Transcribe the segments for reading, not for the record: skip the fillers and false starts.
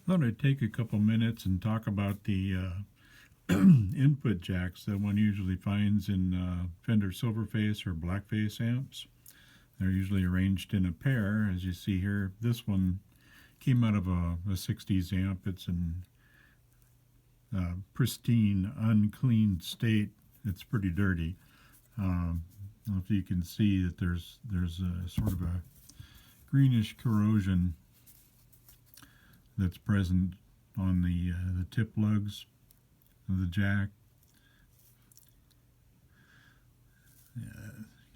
Thought I'd take a couple minutes and talk about the input jacks that one usually finds in Fender Silverface or Blackface amps. They're usually arranged in a pair, as you see here. This one came out of a 60s amp. It's in pristine, uncleaned state. It's pretty dirty. I don't know if you can see that there's a sort of a greenish corrosion that's present on the tip lugs of the jack.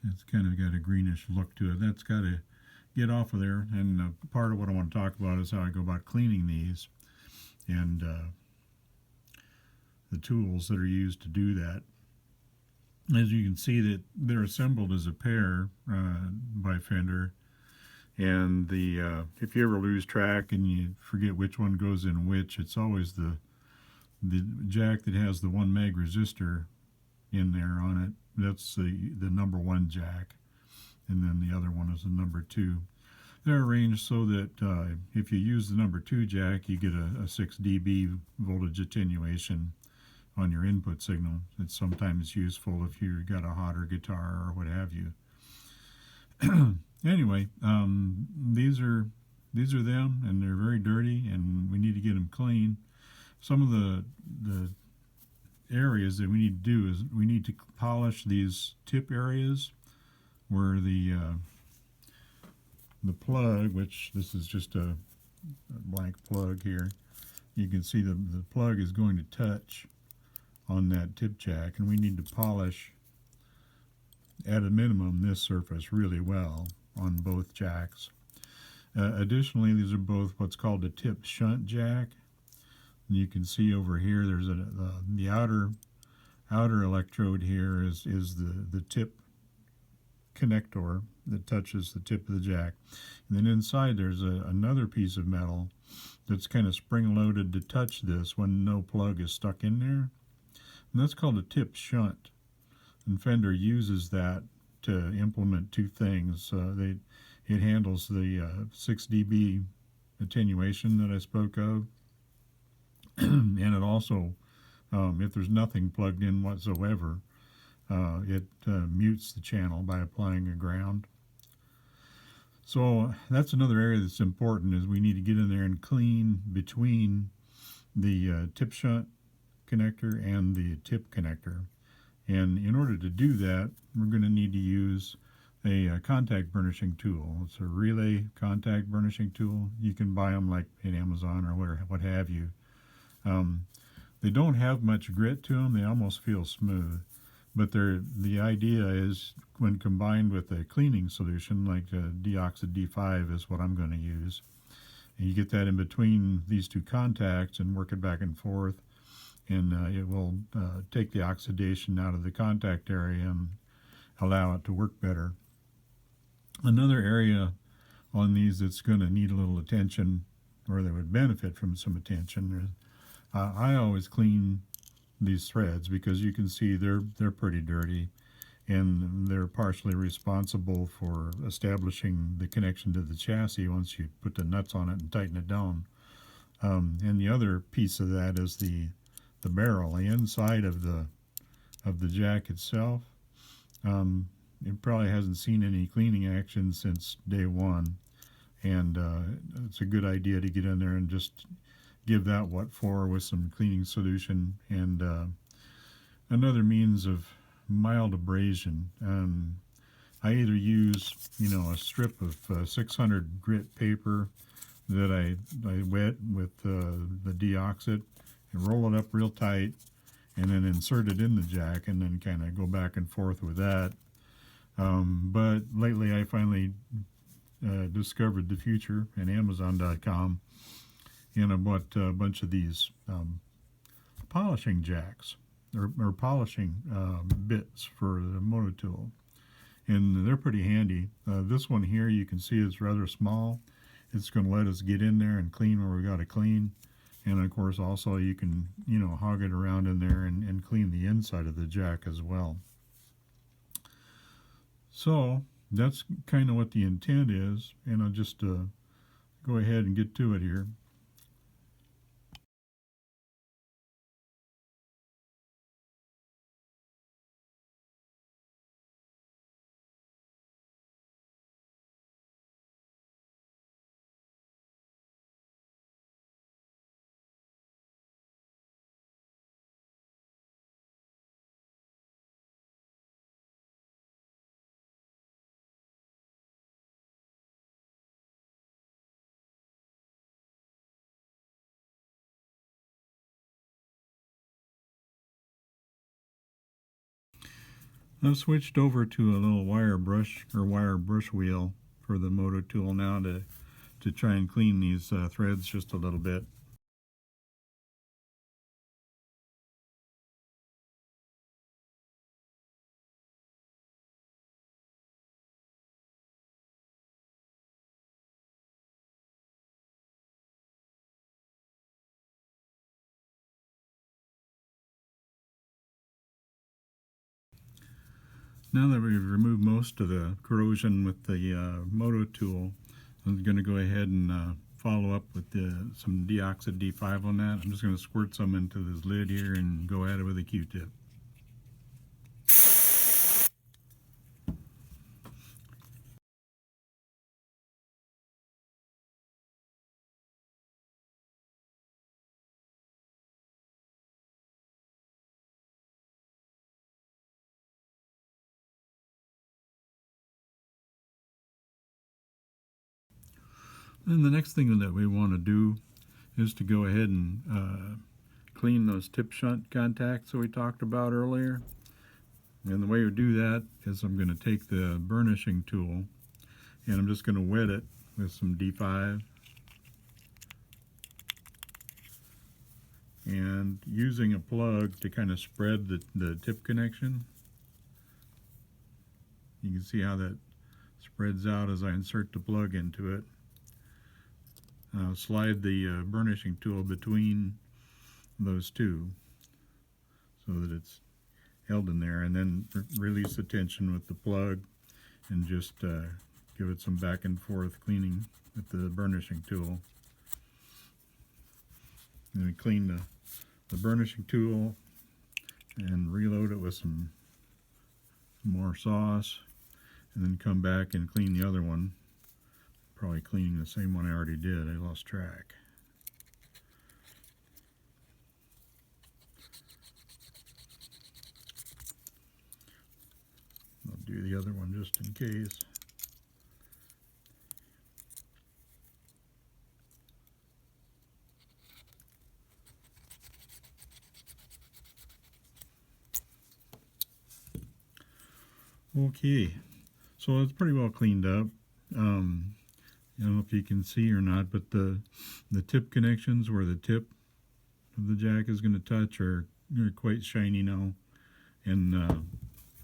It's kind of got a greenish look to it. That's got to get off of there. And part of what I want to talk about is how I go about cleaning these and the tools that are used to do that. As you can see, that they're assembled as a pair by Fender. And if you ever lose track and you forget which one goes in which, it's always the jack that has the 1 meg resistor in there on it. That's the number 1 jack, and then the other one is the number 2. They're arranged so that if you use the number 2 jack, you get a 6 dB voltage attenuation on your input signal. It's sometimes useful if you've got a hotter guitar or what have you. Anyway, these are them, and they're very dirty, and we need to get them clean. Some of the areas that we need to do is we need to polish these tip areas where the plug, which this is just a blank plug here. You can see the plug is going to touch on that tip jack, and we need to polish at a minimum this surface really well on both jacks. Additionally, these are both what's called a tip shunt jack. And you can see over here there's the outer electrode here is the tip connector that touches the tip of the jack. And then inside there's another piece of metal that's kind of spring-loaded to touch this when no plug is stuck in there. And that's called a tip shunt. And Fender uses that to implement two things. It handles the 6 dB attenuation that I spoke of, and it also, if there's nothing plugged in whatsoever, it mutes the channel by applying a ground. So that's another area that's important, is we need to get in there and clean between the tip shunt connector and the tip connector. And in order to do that, we're going to need to use a contact burnishing tool. It's a relay contact burnishing tool. You can buy them like at Amazon or what have you. They don't have much grit to them. They almost feel smooth. But the idea is, when combined with a cleaning solution like Deoxid D5 is what I'm going to use, and you get that in between these two contacts and work it back and forth, and it will take the oxidation out of the contact area and allow it to work better. Another area on these that's going to need a little attention, or that would benefit from some attention, is I always clean these threads, because you can see they're pretty dirty, and they're partially responsible for establishing the connection to the chassis once you put the nuts on it and tighten it down. And the other piece of that is the barrel, the inside of the jack itself. It probably hasn't seen any cleaning action since day one, and it's a good idea to get in there and just give that what for with some cleaning solution and another means of mild abrasion. I either use a strip of 600 grit paper that I wet with the deoxit and roll it up real tight, and then insert it in the jack, and then kind of go back and forth with that. But lately I finally discovered the future in Amazon.com, and I bought a bunch of these polishing jacks, or polishing bits for the motor tool, and they're pretty handy. This one here, you can see it's rather small. It's going to let us get in there and clean where we got to clean. And of course also you can hog it around in there and clean the inside of the jack as well. So that's kind of what the intent is, and I'll just go ahead and get to it here. I've switched over to a little wire brush or wire brush wheel for the moto tool now to try and clean these threads just a little bit. Now that we've removed most of the corrosion with the moto tool, I'm going to go ahead and follow up with some deoxid D5 on that. I'm just going to squirt some into this lid here and go at it with a Q-tip. And the next thing that we want to do is to go ahead and clean those tip shunt contacts that we talked about earlier. And the way we do that is I'm going to take the burnishing tool and I'm just going to wet it with some D5. And using a plug to kind of spread the tip connection. You can see how that spreads out as I insert the plug into it. Slide the burnishing tool between those two so that it's held in there, and then release the tension with the plug and just give it some back and forth cleaning with the burnishing tool. And we clean the burnishing tool and reload it with some more sauce, and then come back and clean the other one. Probably cleaning the same one I already did. I lost track. I'll do the other one just in case. Okay, so it's pretty well cleaned up. I don't know if you can see or not, but the tip connections where the tip of the jack is going to touch are quite shiny now, and I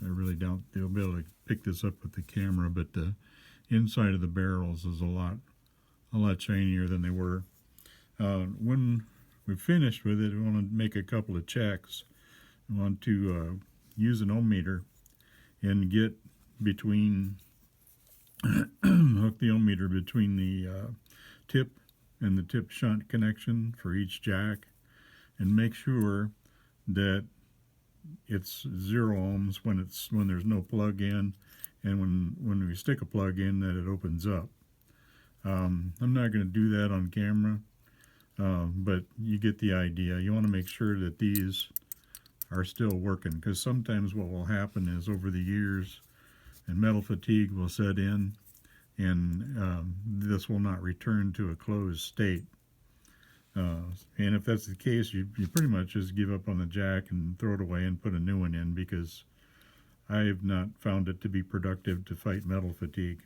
really doubt they'll be able to pick this up with the camera, but the inside of the barrels is a lot shinier than they were. When we're finished with it, we want to make a couple of checks. We want to use an ohm meter and get between hook the ohm meter between the tip and the tip shunt connection for each jack, and make sure that it's 0 ohms when there's no plug in, and when we stick a plug in, that it opens up. I'm not going to do that on camera, but you get the idea. You want to make sure that these are still working, because sometimes what will happen is over the years and metal fatigue will set in, and this will not return to a closed state. And if that's the case, you pretty much just give up on the jack and throw it away and put a new one in, because I have not found it to be productive to fight metal fatigue.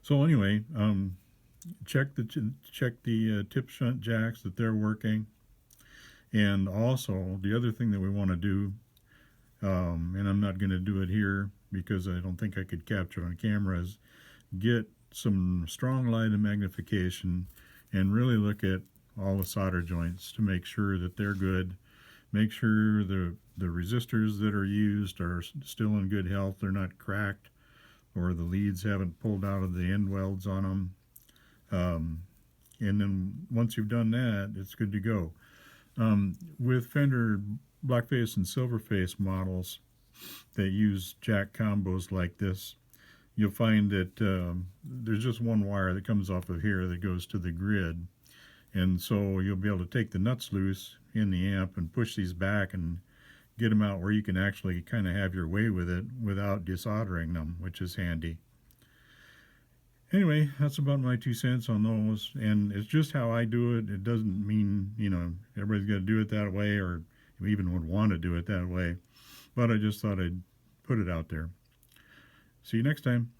So anyway, check the tip shunt jacks that they're working. And also, the other thing that we want to do, and I'm not going to do it here because I don't think I could capture it on camera, is get some strong light and magnification and really look at all the solder joints to make sure that they're good. Make sure the resistors that are used are still in good health, they're not cracked, or the leads haven't pulled out of the end welds on them. And then once you've done that, it's good to go. With Fender blackface and silverface models that use jack combos like this, you'll find that there's just one wire that comes off of here that goes to the grid, and so you'll be able to take the nuts loose in the amp and push these back and get them out where you can actually kind of have your way with it without desoldering them, which is handy. Anyway, that's about my 2 cents on those, and it's just how I do it. It doesn't mean, everybody's got to do it that way, or even would want to do it that way. but I just thought I'd put it out there. See you next time.